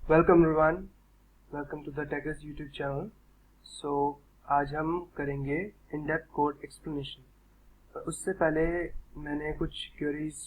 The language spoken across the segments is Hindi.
Welcome everyone, welcome to the Takers YouTube channel. So आज हम करेंगे इन डेप्थ कोड एक्सप्लेनेशन। उससे पहले मैंने कुछ क्वेरीज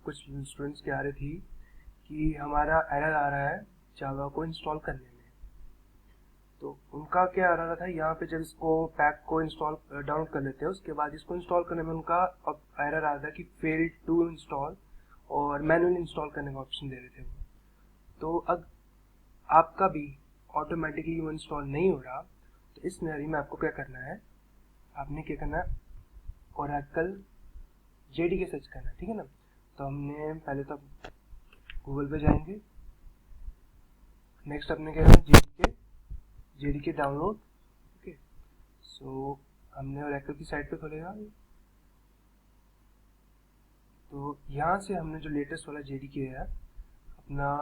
कुछ स्टूडेंट्स की आ रही थी कि हमारा एरर आ रहा है जावा को इंस्टॉल करने में। तो उनका क्या आ रहा था, यहाँ पे जब इसको पैक को इंस्टॉल डाउनलोड कर लेते हैं उसके बाद इसको इंस्टॉल करने में उनका अब एरर आ रहा है कि फेल्ड टू इंस्टॉल और मैनुअली इंस्टॉल करने का ऑप्शन दे रहे थे वो। तो अब आपका भी ऑटोमेटिकली वो इंस्टॉल नहीं हो रहा, तो इस सिनेरियो में आपको क्या करना है, आपने क्या करना है, ओरेकल जेडीके सर्च करना है, ठीक है ना। तो हमने पहले तो गूगल पे जाएंगे, नेक्स्ट आपने क्या करना, जेडीके डाउनलोड। ओके, सो हमने ओरेकल की साइट पे खोलेगा। तो यहाँ से हमने जो लेटेस्ट वाला जेडीके है अपना,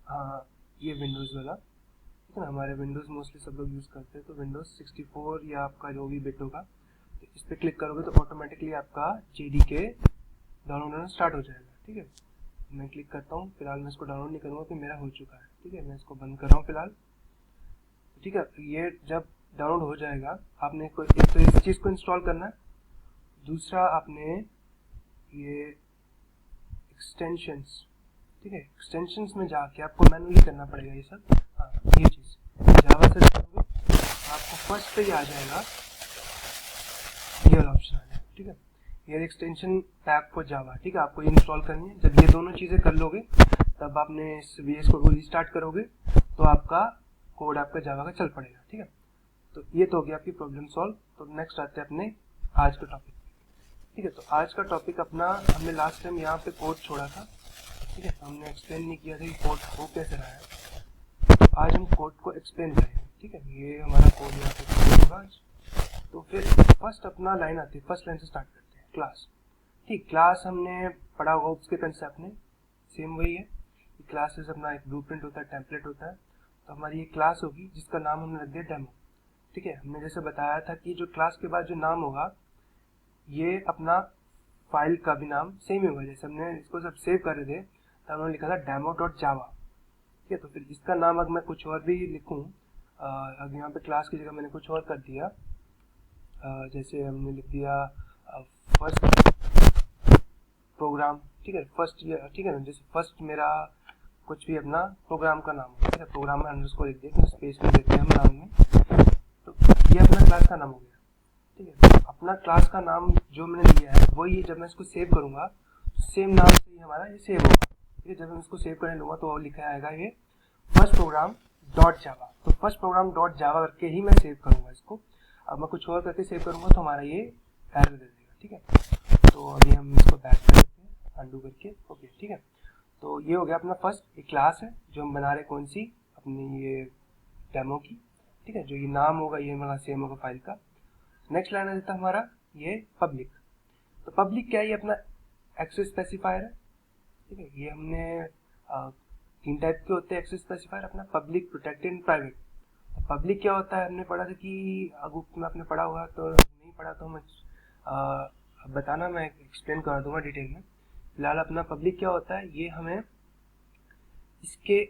हाँ ये विंडोज़ वाला, ठीक है ना। हमारे विंडोज़ मोस्टली सब लोग यूज़ करते हैं, तो विंडोज़ 64 या आपका जो भी बिट होगा, तो इस पर क्लिक करोगे तो ऑटोमेटिकली आपका जेडीके डाउनलोड होना स्टार्ट हो जाएगा, ठीक है। मैं क्लिक करता हूँ, फिलहाल मैं इसको डाउनलोड नहीं करूँगा कि मेरा हो चुका है, ठीक है। मैं इसको बंद कर रहा हूँ फिलहाल, ठीक है। ये जब डाउनलोड हो जाएगा, आपने एक तो इस चीज़ को इंस्टॉल करना है, दूसरा आपने ये एक्सटेंशंस, ठीक है, एक्सटेंशंस में जाके आपको मैनुअली करना पड़ेगा ये सब। हाँ, ये चीज़ जावा से करोगे आपको फर्स्ट पे ही आ जाएगा ये वाला ऑप्शन आ जाएगा, ठीक है। ये एक्सटेंशन पैक फॉर जावा, ठीक है, आपको ये इंस्टॉल करनी है। जब ये दोनों चीज़ें कर लोगे तब आपने इस VS कोड को रिस्टार्ट करोगे तो आपका कोड आपका जावा का चल पड़ेगा, ठीक है। तो ये तो हो गया आपकी प्रॉब्लम सॉल्व। तो नेक्स्ट आते हैं अपने आज के टॉपिक, ठीक है। तो आज का टॉपिक अपना, हमने लास्ट टाइम यहाँ पे कोड छोड़ा था, ठीक है। हमने एक्सप्लेन नहीं किया था कि कोड हो कैसे रहा है, तो आज हम कोड को एक्सप्लेन करेंगे, ठीक है। ये हमारा कोड यहाँ पे होगा आज। तो फिर फर्स्ट अपना लाइन आती है, फर्स्ट लाइन से स्टार्ट करते हैं, क्लास। ठीक, क्लास हमने पढ़ा होगा, उसके कंसेप्ट में सेम वही है। क्लासेस अपना एक ब्लूप्रिंट होता है, टेम्पलेट होता है। तो हमारी ये क्लास होगी जिसका नाम हमने रख दिया डेमो, ठीक है। हमने जैसे बताया था कि जो क्लास के बाद जो नाम होगा ये अपना फाइल का भी नाम सेम ही होगा। जैसे हमने इसको सब सेव कर रहे थे तो हमने लिखा था demo.java, ठीक है। तो फिर इसका नाम अगर मैं कुछ और भी लिखूं, अगर यहाँ पे क्लास की जगह मैंने कुछ और कर दिया, जैसे हमने लिख दिया फर्स्ट प्रोग्राम, ठीक है, फर्स्ट, ठीक है ना। जैसे फर्स्ट मेरा कुछ भी अपना प्रोग्राम का नाम है, ठीक है, प्रोग्राम में अंडरस्कोर लिख दिया, स्पेस में देते हैं हम नाम में। तो ये अपना क्लास का नाम हो गया, ठीक है। अपना क्लास का नाम जो मैंने लिया है वही, जब मैं इसको सेव करूंगा तो सेम नाम से ही हमारा ये सेव होगा, ठीक है। जब मैं इसको सेव करने लूंगा तो लिखा आएगा ये फर्स्ट प्रोग्राम डॉट जावा। तो फर्स्ट प्रोग्राम डॉट जावा करके ही मैं सेव करूंगा इसको। अब मैं कुछ और करके सेव करूंगा तो हमारा ये एरर दे देगा, ठीक है। तो अभी हम इसको बैक कर देते हैं अंडू करके, ओके, ठीक है। तो ये हो गया अपना फर्स्ट, एक क्लास है जो हम बना रहे, कौन सी, अपनी ये डेमो की, ठीक है। जो ये नाम होगा ये हमारा सेम होगा फाइल का। नेक्स्ट लाइन आ जाता है हमारा ये पब्लिक। तो पब्लिक क्या है, ये अपना एक्सेस स्पेसिफायर है, ठीक है। ये हमने तीन टाइप के होते हैं एक्सेस स्पेसिफायर, अपना public, protected and private. Public क्या होता है, हमने पढ़ा था कि अगर में आपने पढ़ा होगा, तो नहीं पढ़ा तो मैं बताना, मैं एक्सप्लेन कर दूंगा डिटेल में। फिलहाल अपना पब्लिक क्या होता है, ये हमें इसके,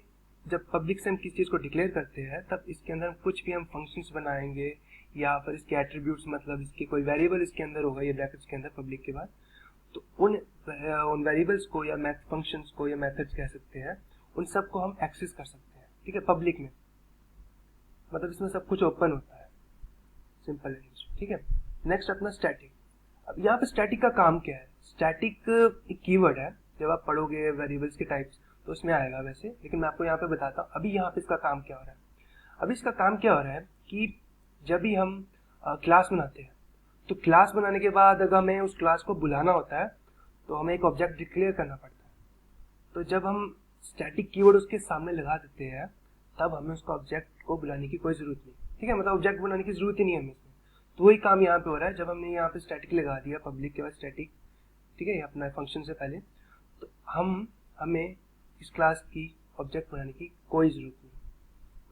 जब पब्लिक से हम किसी चीज़ को डिक्लेयर करते हैं तब इसके अंदर कुछ भी हम फंक्शंस बनाएंगे या फिर इसके एट्रीब्यूट्स, मतलब इसके कोई वेरिएबल इसके अंदर होगा ये ब्रैकेट्स के अंदर पब्लिक के बाद, तो उन वेरिएबल्स को या मैथ फंक्शंस को या मेथड्स कह सकते हैं, उन सब को हम एक्सेस कर सकते हैं, ठीक है, पब्लिक में। मतलब इसमें सब कुछ ओपन होता है, सिंपल लैंग्वेज, ठीक है। नेक्स्ट अपना स्टैटिक। अब यहाँ पे स्टैटिक का काम क्या है, स्टैटिक एक कीवर्ड है, जब आप पढ़ोगे वेरिएबल्स के टाइप्स तो उसमें आएगा वैसे, लेकिन मैं आपको यहाँ पे बताता हूँ अभी यहाँ पे इसका काम क्या हो रहा है। अभी इसका काम क्या हो रहा है कि जब भी हम क्लास बनाते हैं तो क्लास बनाने के बाद अगर हमें उस क्लास को बुलाना होता है तो हमें एक ऑब्जेक्ट डिक्लेयर करना पड़ता है। तो जब हम स्टैटिक कीवर्ड उसके सामने लगा देते हैं तब हमें उसका ऑब्जेक्ट को बुलाने की कोई जरूरत नहीं, ठीक है, मतलब ऑब्जेक्ट बनाने की जरूरत ही नहीं है हमें इसमें। तो वही काम यहाँ पे हो रहा है, जब हमने यहाँ पे स्टैटिक लगा दिया पब्लिक के बाद स्टैटिक, ठीक है, अपना फंक्शन से पहले, तो हमें इस क्लास की ऑब्जेक्ट बनाने की कोई जरूरत नहीं।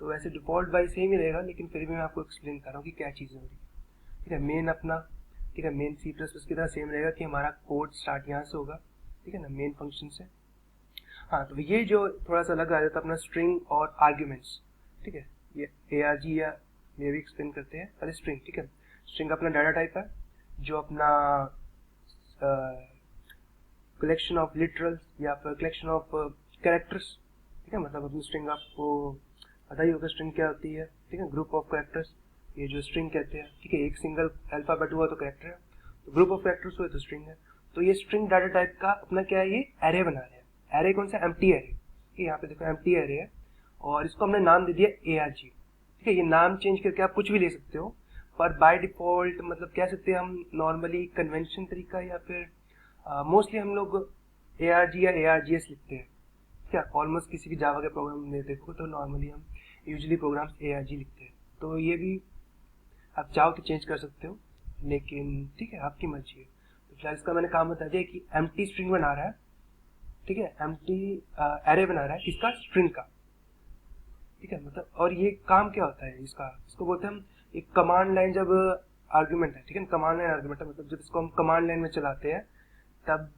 तो वैसे डिफॉल्ट वाइज सेम ही रहेगा, लेकिन फिर भी मैं आपको एक्सप्लेन कर रहा हूँ कि क्या चीज़ हो रही है, ठीक है। मेन अपना, ठीक है, मेन C++ की तरह सेम रहेगा कि हमारा कोड स्टार्ट यहाँ से होगा, ठीक है ना, मेन फंक्शन से। हाँ, तो ये जो थोड़ा सा अलग आ जाता है अपना स्ट्रिंग और आर्ग्यूमेंट्स, ठीक है। ये ARG या ये भी एक्सप्लेन करते हैं। पहले स्ट्रिंग, ठीक है। स्ट्रिंग अपना डाटा टाइप है जो अपना कलेक्शन ऑफ लिटरल्स या फिर कलेक्शन ऑफ कैरेक्टर्स, ठीक है। मतलब अपनी स्ट्रिंग आपको पता ही होगा स्ट्रिंग क्या होती है, ठीक है। ग्रुप ऑफ कैरेक्टर्स, ये जो स्ट्रिंग कहते हैं, ठीक है। एक सिंगल अल्फाबेट हुआ तो कैरेक्टर है, तो ग्रुप ऑफ कैरेक्टर्स हुए तो स्ट्रिंग है। तो ये स्ट्रिंग डाटा टाइप का अपना क्या है, ये एरे बना रहे हैं। एरे कौन सा, एम्प्टी एरे, ठीक है। यहाँ पे देखो एम्प्टी एरे है और इसको हमने नाम दे दिया ARG, ठीक है। ये नाम चेंज करके आप कुछ भी ले सकते हो, पर बाय डिफॉल्ट मतलब कह सकते हैं हम नॉर्मली कन्वेंशन तरीका या फिर मोस्टली हम लोग ARG या ARGS लिखते हैं, क्या ऑलमोस्ट किसी भी जावा के प्रोग्राम में देखो तो नॉर्मली हम यूजुअली प्रोग्राम्स ARG लिखते हैं। तो ये भी आप चाहो तो चेंज कर सकते हो, लेकिन ठीक है आपकी मर्जी है। तो फिलहाल इसका मैंने काम बता दिया कि एम्प्टी स्ट्रिंग बना रहा है, ठीक है। एम्प्टी एरे बना रहा है किसका, स्ट्रिंग का, ठीक है। मतलब और ये काम क्या होता है इसका, इसको बोलते हैं हम एक कमांड लाइन, जब आर्गुमेंट है, ठीक है। कमांड लाइन आर्गुमेंट है, मतलब जब इसको हम कमांड लाइन में चलाते हैं तब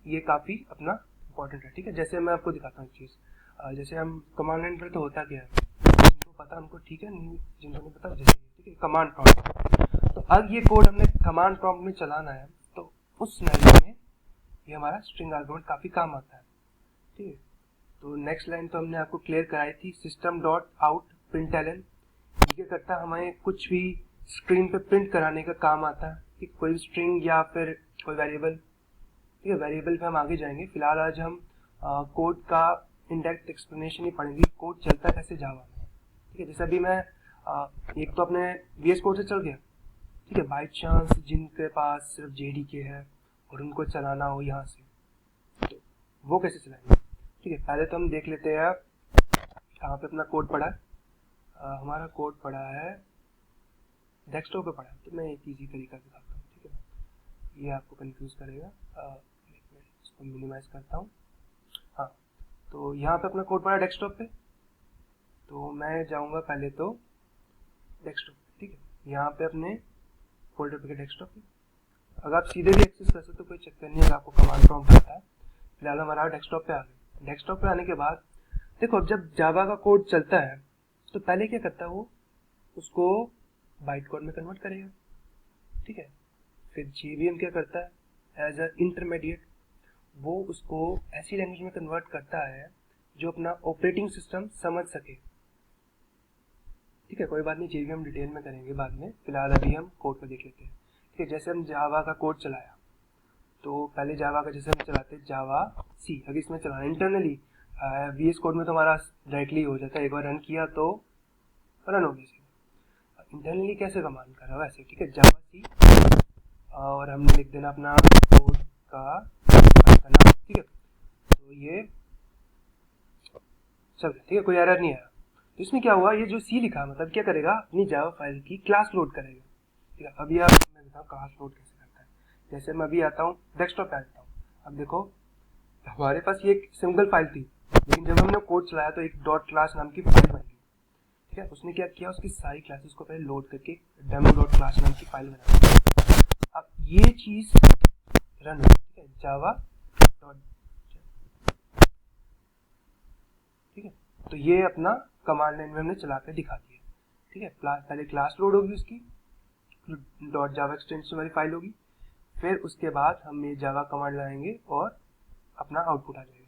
ये काफ़ी अपना इंपॉर्टेंट है, ठीक है। जैसे मैं आपको दिखाता हूँ एक चीज़, जैसे हम कमांड लाइन पर तो होता क्या है, जिनको पता हमको ठीक है, नहीं जिनको नहीं पता जैसे, ठीक है, कमांड प्रॉम्प्ट। तो अब ये कोड हमने कमांड प्रॉम्प्ट में चलाना है, तो उस सिनेरियो में ये हमारा स्ट्रिंग आर्गुमेंट काफ़ी काम आता है, ठीक है। तो नेक्स्ट लाइन तो हमने आपको क्लियर कराई थी, सिस्टम डॉट आउट प्रिंटलन। ये क्या करता है, हमें कुछ भी स्क्रीन पे प्रिंट कराने का काम आता है, ठीक। कोई भी स्ट्रिंग या फिर कोई वेरिएबल, ठीक है। वेरिएबल पे हम आगे जाएंगे, फिलहाल आज हम कोड का इंडेक्स एक्सप्लेनेशन ही पढ़ेंगे, कोड चलता कैसे जावा में, ठीक है। जैसे अभी मैं एक तो अपने VS कोड से चल गया, ठीक है। बाई चांस जिनके पास सिर्फ JDK है और उनको चलाना हो यहाँ से, तो वो कैसे चलाएंगे, ठीक है। पहले तो हम देख लेते हैं कहाँ पे अपना कोड पड़ा है। हमारा कोड पड़ा है डेस्कटॉप पे पड़ा है, तो मैं एक ईजी तरीका दिखाता हूँ, ठीक है। ये आपको कंफ्यूज करेगा, इसको मिनिमाइज करता हूँ। हाँ, तो यहाँ पे अपना कोड पड़ा है डेस्कटॉप पे, तो मैं जाऊँगा पहले तो डेस्कटॉप, ठीक है। यहाँ पे अपने फोल्डर पे डेस्कटॉप पे, अगर आप सीधे भी एक्सेस कर सकते तो कोई चक्कर नहीं है, आपको कमांड प्रॉम्प्ट आता है। फिलहाल हमारा डेस्कटॉप पे आ गया। डेस्कटॉप पे आने के बाद देखो, अब जब जावा का कोड चलता है तो पहले क्या करता है, वो उसको बाइट कोड में कन्वर्ट करेगा, ठीक है। फिर JVM क्या करता है, एज अ इंटरमीडिएट वो उसको ऐसी लैंग्वेज में कन्वर्ट करता है जो अपना ऑपरेटिंग सिस्टम समझ सके, ठीक है। कोई बात नहीं, JVM डिटेल में करेंगे बाद में, फिलहाल अभी हम कोड को देख लेते हैं, ठीक है। जैसे हम जावा का कोड चलाया, तो पहले जावा का जैसे हम चलाते जावा सी, अगर इसमें चलाना इंटरनली VS कोड में तो हमारा डायरेक्टली हो जाता है, एक बार रन किया तो रन हो गया। इंटरनली कैसे कमांड कर रहा है वैसे, ठीक है। जावा सी और हमने लिख देना अपना कोड का नाम, ठीक है। तो ये चल गया, ठीक है, कोई एरर नहीं आया। तो इसमें क्या हुआ, ये जो सी लिखा मतलब क्या करेगा, अपनी जावा फाइल की क्लास लोड करेगा, ठीक है। अभी आप मैं बताऊँ क्लास लोड कैसे करता है। जैसे मैं अभी आता हूँ डेस्कटॉप पे आ जाता हूँ, अब देखो हमारे पास ये एक सिंगल फाइल थी, लेकिन जब हमने कोड चलाया तो एक डॉट क्लास नाम की फाइल बन गई, ठीक है। उसने क्या किया, उसकी सारी क्लासेस को पहले लोड करके डेमो डॉट क्लास नाम की फाइल बना दी। अब ये चीज रन हो, ठीक है, जावा डॉट, ठीक है। तो ये अपना कमांड लाइन में हमने चला कर दिखा दिया, ठीक है। पहले क्लास लोड होगी उसकी, डॉट जावा एक्सटेंशन वाली फाइल होगी, फिर उसके बाद हम ये जावा कमांड लाएंगे और अपना आउटपुट आ जाएगा।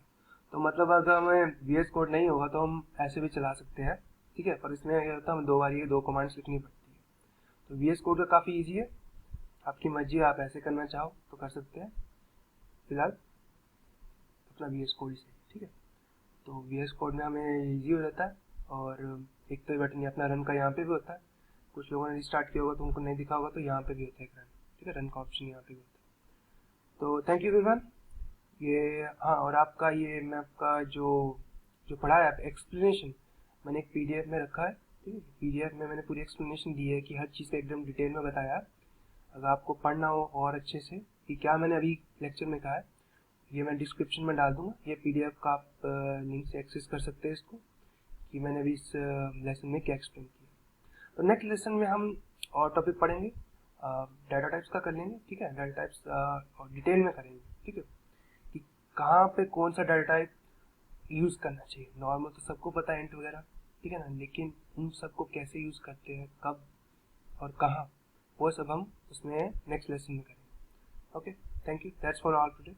तो मतलब अगर हमें VS कोड नहीं होगा तो हम ऐसे भी चला सकते हैं, ठीक है। पर इसमें क्या होता है, हमें दो बार ये दो कमांड्स लिखनी पड़ती है। तो VS कोड का काफ़ी ईजी है, आपकी मर्जी, आप ऐसे करना चाहो तो कर सकते हैं। फिलहाल अपना VS कोड से, ठीक है। तो VS कोड में हमें ईजी हो जाता है, और एक तो बटन अपना रन का यहाँ पे भी होता है। कुछ लोगों ने रिस्टार्ट किया होगा तो उनको नहीं दिखा होगा, तो यहाँ पे भी होता है रन, ठीक है। रन का ऑप्शन यहाँ पे भी होता है। तो थैंक यू एवरीवन। ये हाँ, और आपका ये मैं आपका जो जो पढ़ा है एक्सप्लेनेशन मैंने एक PDF में रखा है, ठीक है। PDF में मैंने पूरी एक्सप्लेनेशन दी है कि हर चीज़ का एकदम डिटेल में बताया है। अगर आपको पढ़ना हो और अच्छे से कि क्या मैंने अभी लेक्चर में कहा है, ये मैं डिस्क्रिप्शन में डाल दूंगा। ये PDF का आप लिंक से एक्सेस कर सकते हैं इसको, कि मैंने अभी इस लेसन में क्या एक्सप्लेन किया। तो नेक्स्ट लेसन में हम और टॉपिक पढ़ेंगे, डाटा टाइप्स का कर लेंगे, ठीक है। डाटा टाइप्स और डिटेल में करेंगे, ठीक है, कि कहाँ पे कौन सा डाटा टाइप यूज़ करना चाहिए। नॉर्मल तो सबको पता है इंट वगैरह, ठीक है ना, लेकिन उन सबको कैसे यूज़ करते हैं, कब और कहाँ, वो सब हम उसमें नेक्स्ट लेसन में करेंगे। Okay, thank you, that's for all today.